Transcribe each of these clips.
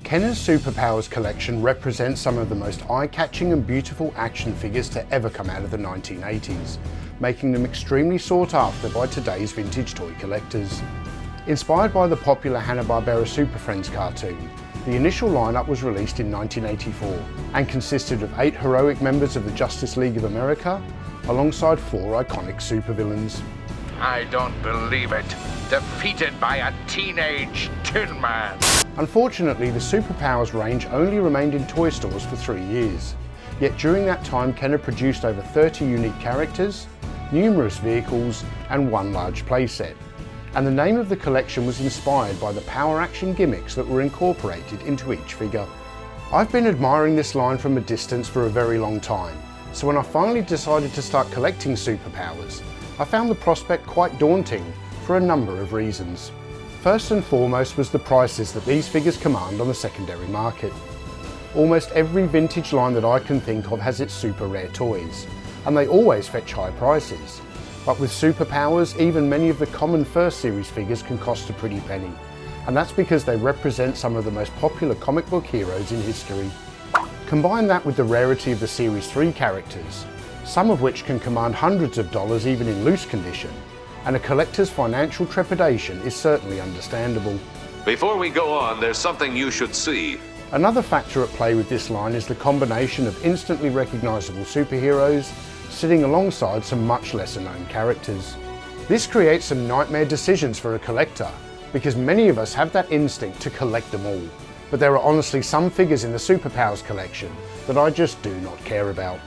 Kenner's Superpowers collection represents some of the most eye-catching and beautiful action figures to ever come out of the 1980s, making them extremely sought after by today's vintage toy collectors. Inspired by the popular Hanna-Barbera Super Friends cartoon, the initial lineup was released in 1984 and consisted of 8 heroic members of the Justice League of America, alongside 4 iconic supervillains. I don't believe it. Defeated by a teenage Tin Man. Unfortunately, the Superpowers range only remained in toy stores for 3 years. Yet during that time, Kenner produced over 30 unique characters, numerous vehicles, and 1 large playset. And the name of the collection was inspired by the power action gimmicks that were incorporated into each figure. I've been admiring this line from a distance for a very long time, so when I finally decided to start collecting Superpowers, I found the prospect quite daunting for a number of reasons. First and foremost was the prices that these figures command on the secondary market. Almost every vintage line that I can think of has its super rare toys, and they always fetch high prices. But with Superpowers, even many of the common first series figures can cost a pretty penny, and that's because they represent some of the most popular comic book heroes in history. Combine that with the rarity of the Series 3 characters, some of which can command hundreds of dollars even in loose condition, and a collector's financial trepidation is certainly understandable. Before we go on, there's something you should see. Another factor at play with this line is the combination of instantly recognisable superheroes sitting alongside some much lesser known characters. This creates some nightmare decisions for a collector, because many of us have that instinct to collect them all, but there are honestly some figures in the Superpowers collection that I just do not care about.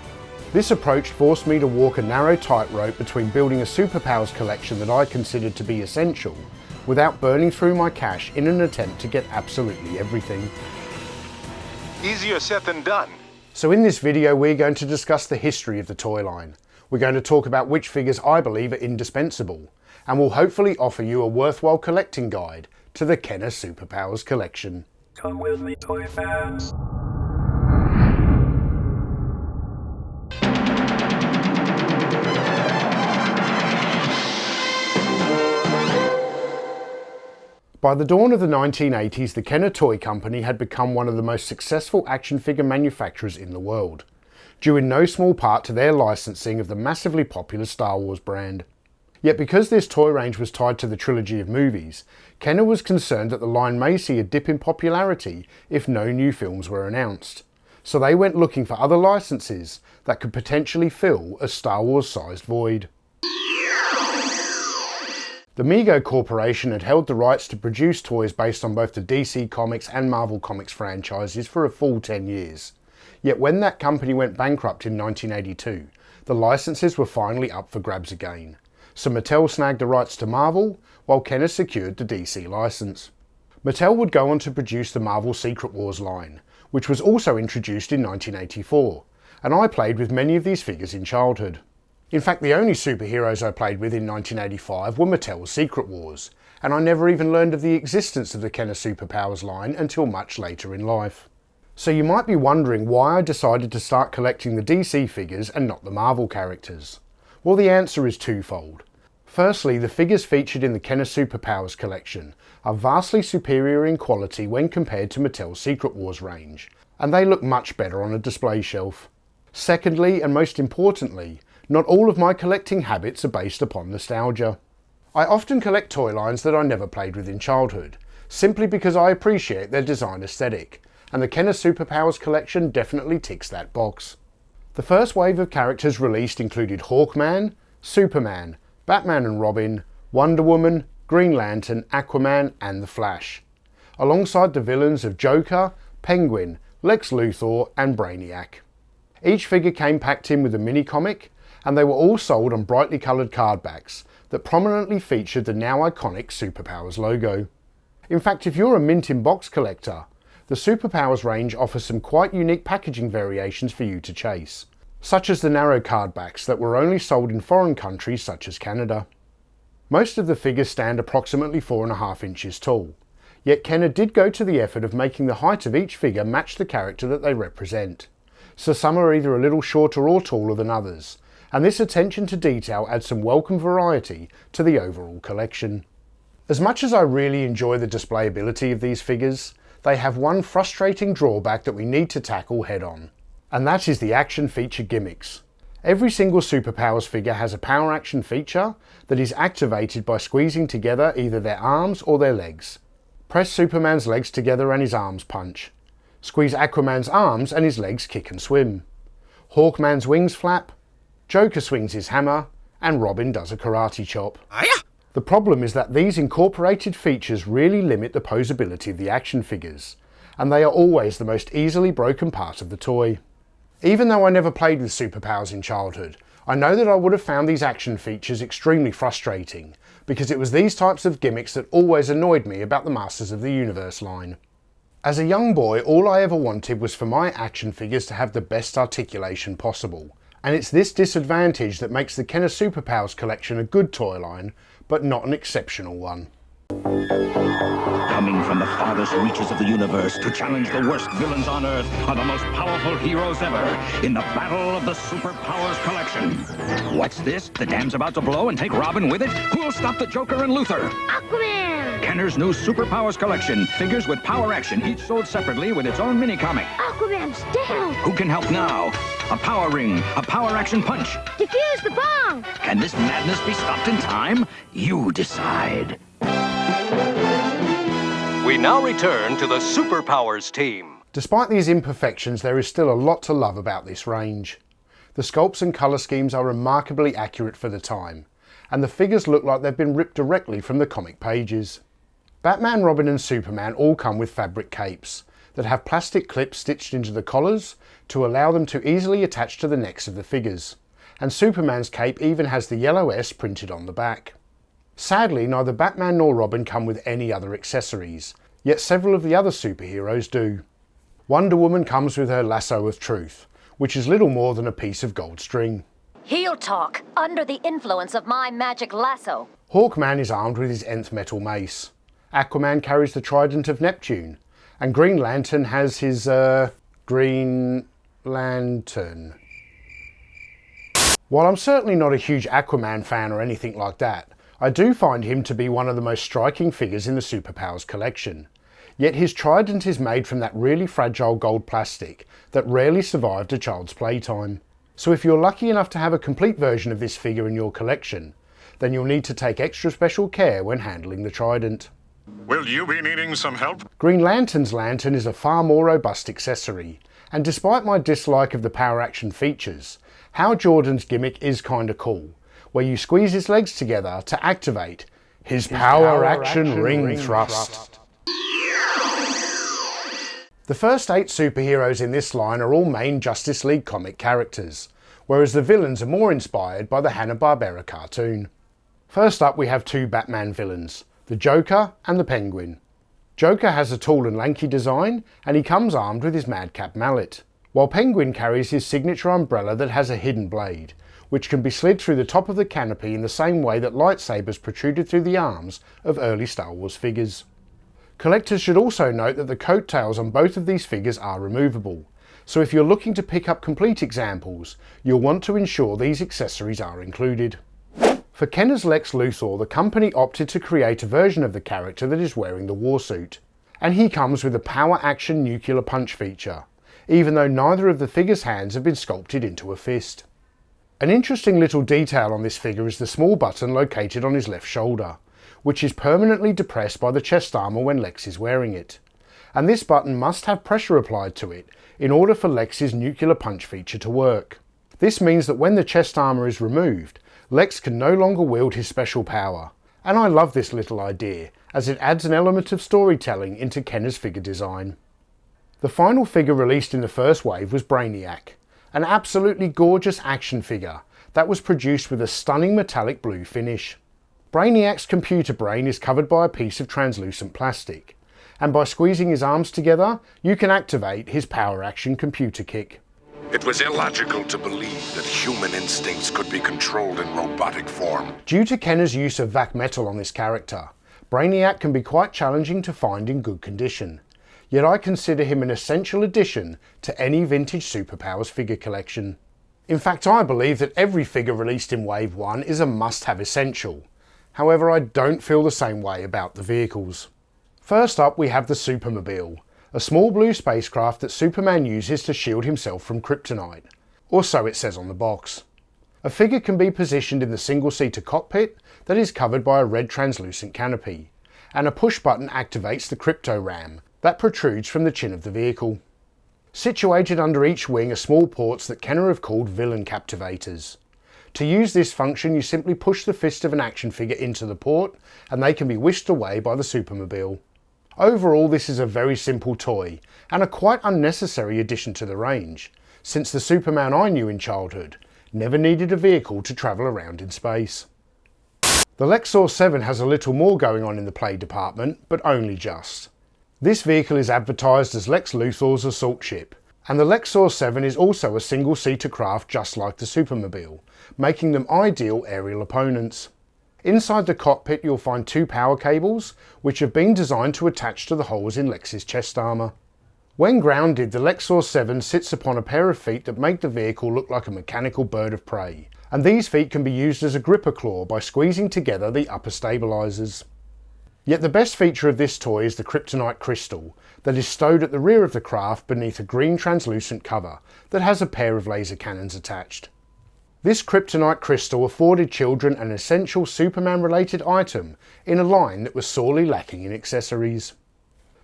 This approach forced me to walk a narrow tightrope between building a Superpowers collection that I considered to be essential, without burning through my cash in an attempt to get absolutely everything. Easier said than done. So in this video we're going to discuss the history of the toy line. We're going to talk about which figures I believe are indispensable, and will hopefully offer you a worthwhile collecting guide to the Kenner Superpowers collection. Come with me, toy fans. By the dawn of the 1980s, the Kenner Toy Company had become one of the most successful action figure manufacturers in the world, due in no small part to their licensing of the massively popular Star Wars brand. Yet because this toy range was tied to the trilogy of movies, Kenner was concerned that the line may see a dip in popularity if no new films were announced. So they went looking for other licenses that could potentially fill a Star Wars-sized void. The Mego Corporation had held the rights to produce toys based on both the DC Comics and Marvel Comics franchises for a full 10 years. Yet when that company went bankrupt in 1982, the licenses were finally up for grabs again. So Mattel snagged the rights to Marvel, while Kenner secured the DC license. Mattel would go on to produce the Marvel Secret Wars line, which was also introduced in 1984, and I played with many of these figures in childhood. In fact, the only superheroes I played with in 1985 were Mattel's Secret Wars, and I never even learned of the existence of the Kenner Superpowers line until much later in life. So you might be wondering why I decided to start collecting the DC figures and not the Marvel characters. Well, the answer is twofold. Firstly, the figures featured in the Kenner Superpowers collection are vastly superior in quality when compared to Mattel's Secret Wars range, and they look much better on a display shelf. Secondly, and most importantly, not all of my collecting habits are based upon nostalgia. I often collect toy lines that I never played with in childhood, simply because I appreciate their design aesthetic, and the Kenner Superpowers collection definitely ticks that box. The first wave of characters released included Hawkman, Superman, Batman and Robin, Wonder Woman, Green Lantern, Aquaman and The Flash, alongside the villains of Joker, Penguin, Lex Luthor and Brainiac. Each figure came packed in with a mini-comic, and they were all sold on brightly coloured card backs that prominently featured the now iconic Superpowers logo. In fact, if you're a mint-in-box collector, the Superpowers range offers some quite unique packaging variations for you to chase, such as the narrow card backs that were only sold in foreign countries such as Canada. Most of the figures stand approximately 4.5 inches tall, yet Kenner did go to the effort of making the height of each figure match the character that they represent. So some are either a little shorter or taller than others, and this attention to detail adds some welcome variety to the overall collection. As much as I really enjoy the displayability of these figures, they have one frustrating drawback that we need to tackle head on, and that is the action feature gimmicks. Every single Superpowers figure has a power action feature that is activated by squeezing together either their arms or their legs. Press Superman's legs together and his arms punch. Squeeze Aquaman's arms and his legs kick and swim. Hawkman's wings flap. Joker swings his hammer, and Robin does a karate chop. The problem is that these incorporated features really limit the posability of the action figures, and they are always the most easily broken part of the toy. Even though I never played with Superpowers in childhood, I know that I would have found these action features extremely frustrating, because it was these types of gimmicks that always annoyed me about the Masters of the Universe line. As a young boy, all I ever wanted was for my action figures to have the best articulation possible, and it's this disadvantage that makes the Kenner Superpowers collection a good toy line, but not an exceptional one. Coming from the farthest reaches of the universe to challenge the worst villains on Earth are the most powerful heroes ever in the Battle of the Superpowers Collection. What's this? The dam's about to blow and take Robin with it? Who'll stop the Joker and Luthor? Aquaman! Kenner's new Superpowers Collection. Figures with power action, each sold separately with its own mini-comic. Aquaman's down! Who can help now? A power ring, a power action punch. Defuse the bomb! Can this madness be stopped in time? You decide. We now return to the Superpowers team. Despite these imperfections, there is still a lot to love about this range. The sculpts and colour schemes are remarkably accurate for the time, and the figures look like they've been ripped directly from the comic pages. Batman, Robin and Superman all come with fabric capes that have plastic clips stitched into the collars to allow them to easily attach to the necks of the figures, and Superman's cape even has the yellow S printed on the back. Sadly, neither Batman nor Robin come with any other accessories, yet several of the other superheroes do. Wonder Woman comes with her lasso of truth, which is little more than a piece of gold string. Heel talk, under the influence of my magic lasso. Hawkman is armed with his nth metal mace. Aquaman carries the Trident of Neptune, and Green Lantern has his, Green Lantern. While I'm certainly not a huge Aquaman fan or anything like that, I do find him to be one of the most striking figures in the Superpowers collection. Yet his trident is made from that really fragile gold plastic that rarely survived a child's playtime. So if you're lucky enough to have a complete version of this figure in your collection, then you'll need to take extra special care when handling the trident. Will you be needing some help? Green Lantern's lantern is a far more robust accessory, and despite my dislike of the power action features, Hal Jordan's gimmick is kinda cool, where you squeeze his legs together to activate his power action ring thrust. The first 8 superheroes in this line are all main Justice League comic characters, whereas the villains are more inspired by the Hanna-Barbera cartoon. First up we have 2 Batman villains, the Joker and the Penguin. Joker has a tall and lanky design, and he comes armed with his madcap mallet, while Penguin carries his signature umbrella that has a hidden blade, which can be slid through the top of the canopy in the same way that lightsabers protruded through the arms of early Star Wars figures. Collectors should also note that the coattails on both of these figures are removable, so if you're looking to pick up complete examples, you'll want to ensure these accessories are included. For Kenner's Lex Luthor, the company opted to create a version of the character that is wearing the warsuit, and he comes with a power action nuclear punch feature, even though neither of the figure's hands have been sculpted into a fist. An interesting little detail on this figure is the small button located on his left shoulder, which is permanently depressed by the chest armor when Lex is wearing it. And this button must have pressure applied to it in order for Lex's nuclear punch feature to work. This means that when the chest armor is removed, Lex can no longer wield his special power. And I love this little idea, as it adds an element of storytelling into Kenner's figure design. The final figure released in the first wave was Brainiac, an absolutely gorgeous action figure that was produced with a stunning metallic blue finish. Brainiac's computer brain is covered by a piece of translucent plastic, and by squeezing his arms together, you can activate his power action computer kick. It was illogical to believe that human instincts could be controlled in robotic form. Due to Kenner's use of vac metal on this character, Brainiac can be quite challenging to find in good condition. Yet I consider him an essential addition to any vintage Superpowers figure collection. In fact, I believe that every figure released in Wave 1 is a must-have essential. However, I don't feel the same way about the vehicles. First up we have the Supermobile, a small blue spacecraft that Superman uses to shield himself from kryptonite, or so it says on the box. A figure can be positioned in the single-seater cockpit that is covered by a red translucent canopy, and a push button activates the crypto ram that protrudes from the chin of the vehicle. Situated under each wing are small ports that Kenner have called villain captivators. To use this function, you simply push the fist of an action figure into the port and they can be whisked away by the Supermobile. Overall, this is a very simple toy and a quite unnecessary addition to the range, since the Superman I knew in childhood never needed a vehicle to travel around in space. The Lexor 7 has a little more going on in the play department, but only just. This vehicle is advertised as Lex Luthor's assault ship, and the Lexor 7 is also a single-seater craft just like the Supermobile, making them ideal aerial opponents. Inside the cockpit you'll find two power cables, which have been designed to attach to the holes in Lex's chest armour. When grounded, the Lexor 7 sits upon a pair of feet that make the vehicle look like a mechanical bird of prey, and these feet can be used as a gripper claw by squeezing together the upper stabilisers. Yet the best feature of this toy is the kryptonite crystal that is stowed at the rear of the craft beneath a green translucent cover that has a pair of laser cannons attached. This kryptonite crystal afforded children an essential Superman-related item in a line that was sorely lacking in accessories.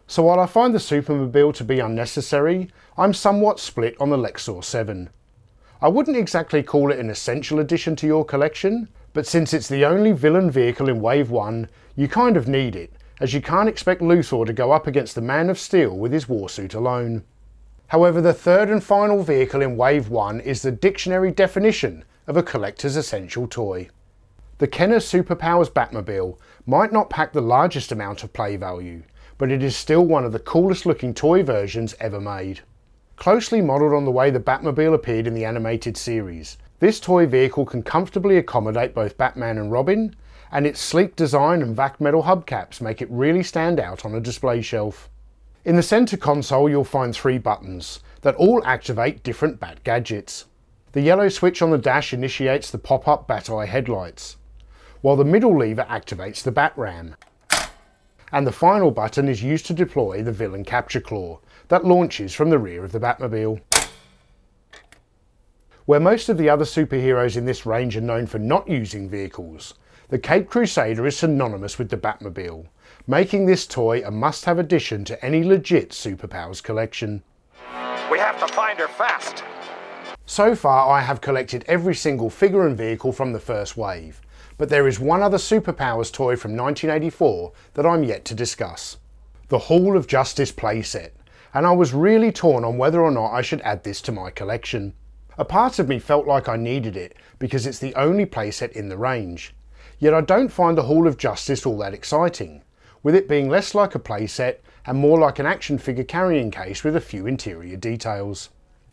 So while I find the Supermobile to be unnecessary, I'm somewhat split on the Lexor 7. I wouldn't exactly call it an essential addition to your collection, but since it's the only villain vehicle in Wave 1, you kind of need it, as you can't expect Luthor to go up against the Man of Steel with his warsuit alone. However, the third and final vehicle in Wave 1 is the dictionary definition of a collector's essential toy. The Kenner Superpowers Batmobile might not pack the largest amount of play value, but it is still one of the coolest looking toy versions ever made. Closely modelled on the way the Batmobile appeared in the animated series, this toy vehicle can comfortably accommodate both Batman and Robin, and its sleek design and vac metal hubcaps make it really stand out on a display shelf. In the centre console you'll find three buttons that all activate different Bat gadgets. The yellow switch on the dash initiates the pop-up Bat-Eye headlights, while the middle lever activates the Bat Ram, and the final button is used to deploy the Villain Capture Claw that launches from the rear of the Batmobile. Where most of the other superheroes in this range are known for not using vehicles, the Caped Crusader is synonymous with the Batmobile, making this toy a must-have addition to any legit superpowers collection. We have to find her fast. So far I have collected every single figure and vehicle from the first wave, but there is one other superpowers toy from 1984 that I'm yet to discuss. The Hall of Justice playset, and I was really torn on whether or not I should add this to my collection. A part of me felt like I needed it because it's the only playset in the range, yet I don't find the Hall of Justice all that exciting, with it being less like a playset and more like an action figure carrying case with a few interior details.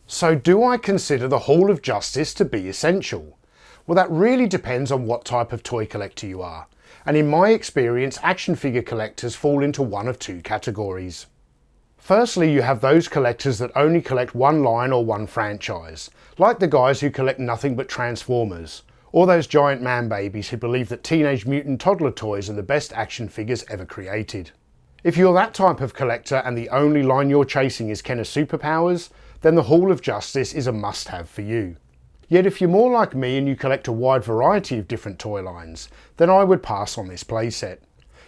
So do I consider the Hall of Justice to be essential? Well, that really depends on what type of toy collector you are, and in my experience action figure collectors fall into one of two categories. Firstly, you have those collectors that only collect one line or one franchise, like the guys who collect nothing but Transformers, or those giant man babies who believe that Teenage Mutant toddler toys are the best action figures ever created. If you're that type of collector and the only line you're chasing is Kenner Superpowers, then the Hall of Justice is a must-have for you. Yet if you're more like me and you collect a wide variety of different toy lines, then I would pass on this playset.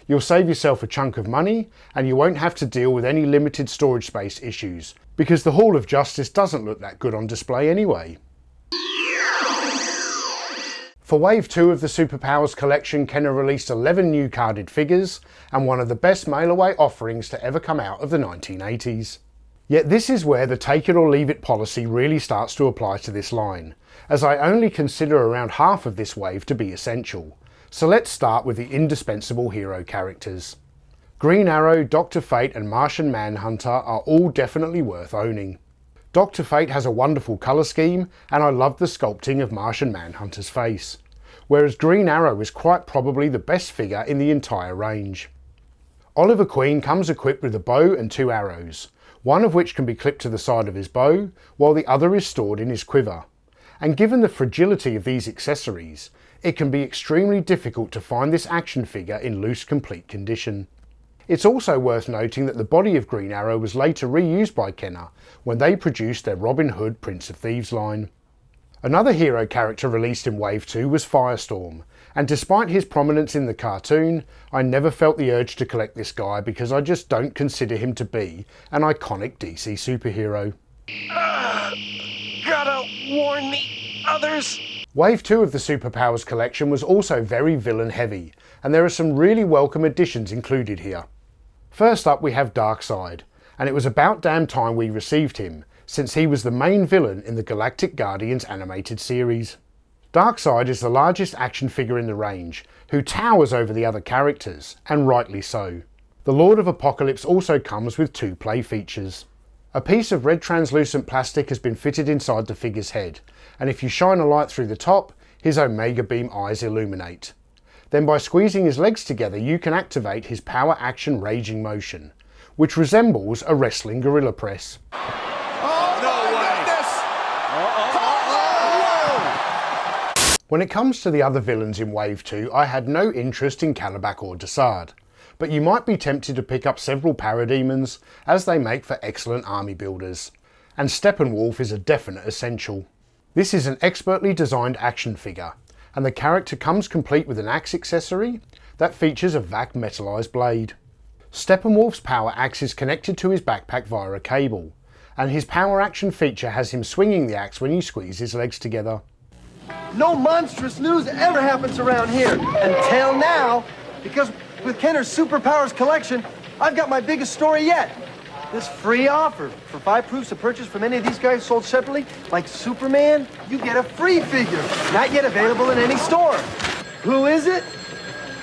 You'll save yourself a chunk of money and you won't have to deal with any limited storage space issues, because the Hall of Justice doesn't look that good on display anyway. For Wave 2 of the Superpowers collection, Kenner released 11 new carded figures and one of the best mail-away offerings to ever come out of the 1980s. Yet this is where the take it or leave it policy really starts to apply to this line, as I only consider around half of this wave to be essential. So let's start with the indispensable hero characters. Green Arrow, Dr. Fate and Martian Manhunter are all definitely worth owning. Dr. Fate has a wonderful colour scheme and I love the sculpting of Martian Manhunter's face, whereas Green Arrow is quite probably the best figure in the entire range. Oliver Queen comes equipped with a bow and two arrows, one of which can be clipped to the side of his bow while the other is stored in his quiver. And given the fragility of these accessories, it can be extremely difficult to find this action figure in loose complete condition. It's also worth noting that the body of Green Arrow was later reused by Kenner when they produced their Robin Hood Prince of Thieves line. Another hero character released in Wave 2 was Firestorm, and despite his prominence in the cartoon, I never felt the urge to collect this guy because I just don't consider him to be an iconic DC superhero. Gotta warn the others. Wave 2 of the Superpowers collection was also very villain heavy, and there are some really welcome additions included here. First up we have Darkseid, and it was about damn time we received him, since he was the main villain in the Galactic Guardians animated series. Darkseid is the largest action figure in the range, who towers over the other characters, and rightly so. The Lord of Apocalypse also comes with 2 play features. A piece of red translucent plastic has been fitted inside the figure's head, and if you shine a light through the top, his Omega Beam eyes illuminate. Then by squeezing his legs together you can activate his Power Action Raging Motion, which resembles a wrestling gorilla press. When it comes to the other villains in Wave 2, I had no interest in Calabac or Desaad, but you might be tempted to pick up several Parademons as they make for excellent army builders, and Steppenwolf is a definite essential. This is an expertly designed action figure, and the character comes complete with an axe accessory that features a vac metalized blade. Steppenwolf's power axe is connected to his backpack via a cable, and his power action feature has him swinging the axe when you squeeze his legs together. No monstrous news ever happens around here, until now, because with Kenner's Superpowers collection, I've got my biggest story yet. This free offer for 5 proofs of purchase from any of these guys sold separately, like Superman, you get a free figure, not yet available in any store. Who is it?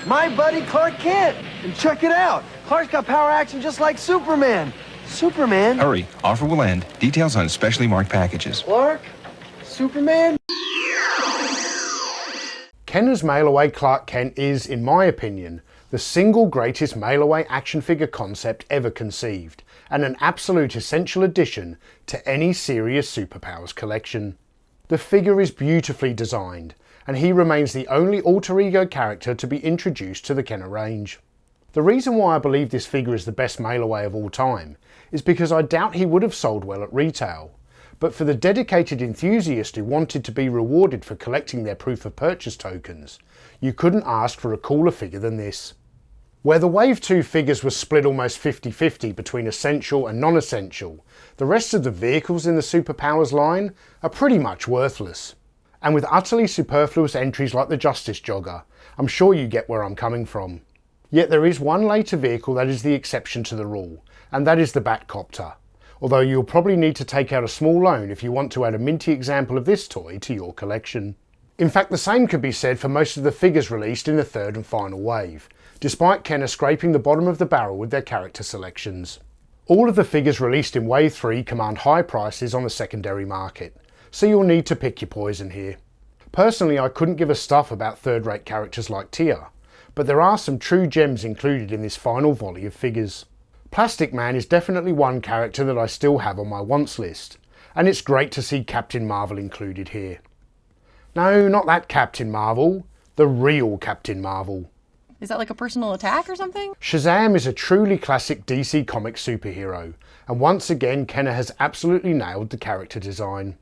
My buddy Clark Kent. And check it out. Clark's got power action just like Superman. Superman? Hurry, offer will end. Details on specially marked packages. Clark? Superman? Kenner's Mailway Clark Kent is, in my opinion, the single greatest mail-away action figure concept ever conceived, and an absolute essential addition to any serious Superpowers collection. The figure is beautifully designed, and he remains the only alter ego character to be introduced to the Kenner range. The reason why I believe this figure is the best mail-away of all time is because I doubt he would have sold well at retail, but for the dedicated enthusiast who wanted to be rewarded for collecting their proof of purchase tokens, you couldn't ask for a cooler figure than this. Where the Wave 2 figures were split almost 50-50 between essential and non-essential, the rest of the vehicles in the Superpowers line are pretty much worthless. And with utterly superfluous entries like the Justice Jogger, I'm sure you get where I'm coming from. Yet there is one later vehicle that is the exception to the rule, and that is the Batcopter, although you'll probably need to take out a small loan if you want to add a minty example of this toy to your collection. In fact, the same could be said for most of the figures released in the third and final wave, despite Kenner scraping the bottom of the barrel with their character selections. All of the figures released in Wave 3 command high prices on the secondary market, so you'll need to pick your poison here. Personally, I couldn't give a stuff about third-rate characters like Tia, but there are some true gems included in this final volley of figures. Plastic Man is definitely one character that I still have on my wants list, and it's great to see Captain Marvel included here. No, not that Captain Marvel, the real Captain Marvel. Is that like a personal attack or something? Shazam is a truly classic DC Comics superhero, and once again Kenner has absolutely nailed the character design.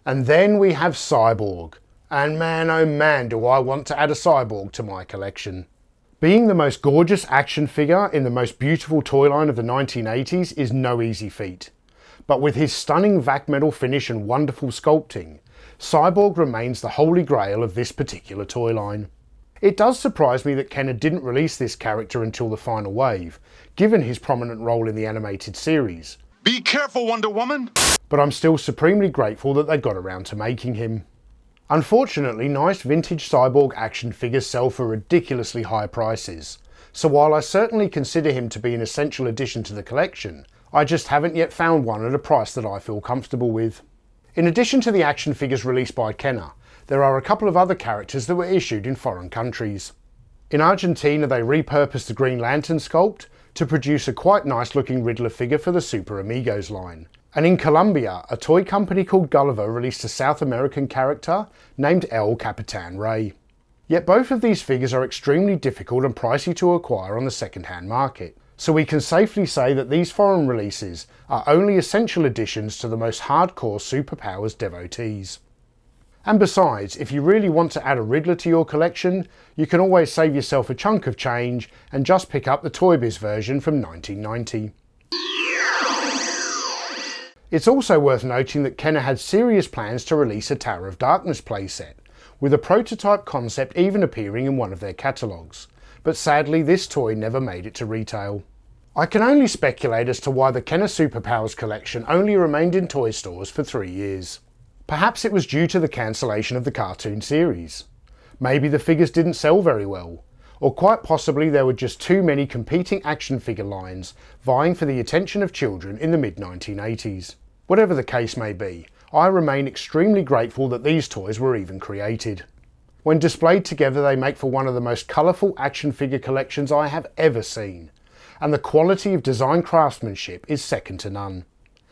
And then we have Cyborg, and man oh man do I want to add a Cyborg to my collection. Being the most gorgeous action figure in the most beautiful toy line of the 1980s is no easy feat, but with his stunning vac metal finish and wonderful sculpting, Cyborg remains the holy grail of this particular toy line. It does surprise me that Kenner didn't release this character until the final wave, given his prominent role in the animated series. Be careful, Wonder Woman! But I'm still supremely grateful that they got around to making him. Unfortunately, nice vintage Cyborg action figures sell for ridiculously high prices, so while I certainly consider him to be an essential addition to the collection, I just haven't yet found one at a price that I feel comfortable with. In addition to the action figures released by Kenner, there are a couple of other characters that were issued in foreign countries. In Argentina they repurposed the Green Lantern sculpt to produce a quite nice looking Riddler figure for the Super Amigos line. And in Colombia, a toy company called Gulliver released a South American character named El Capitan Rey. Yet both of these figures are extremely difficult and pricey to acquire on the second-hand market. So we can safely say that these foreign releases are only essential additions to the most hardcore superpowers devotees. And besides, if you really want to add a Riddler to your collection, you can always save yourself a chunk of change and just pick up the Toy Biz version from 1990. It's also worth noting that Kenner had serious plans to release a Tower of Darkness playset, with a prototype concept even appearing in one of their catalogues, but sadly this toy never made it to retail. I can only speculate as to why the Kenner Superpowers collection only remained in toy stores for 3 years. Perhaps it was due to the cancellation of the cartoon series. Maybe the figures didn't sell very well, or quite possibly there were just too many competing action figure lines vying for the attention of children in the mid-1980s. Whatever the case may be, I remain extremely grateful that these toys were even created. When displayed together they make for one of the most colourful action figure collections I have ever seen, and the quality of design craftsmanship is second to none.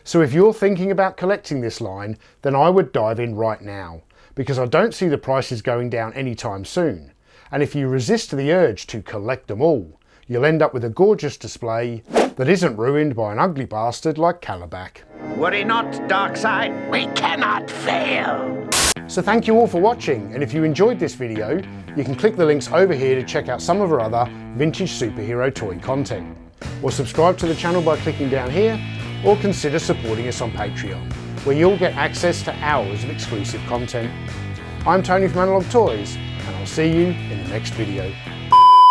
So if you're thinking about collecting this line, then I would dive in right now, because I don't see the prices going down anytime soon, and if you resist the urge to collect them all, you'll end up with a gorgeous display that isn't ruined by an ugly bastard like Calabac. Worry not, Darkseid, we cannot fail. So thank you all for watching, and if you enjoyed this video, you can click the links over here to check out some of our other vintage superhero toy content, or subscribe to the channel by clicking down here, or consider supporting us on Patreon, where you'll get access to hours of exclusive content. I'm Tony from Analog Toys, and I'll see you in the next video.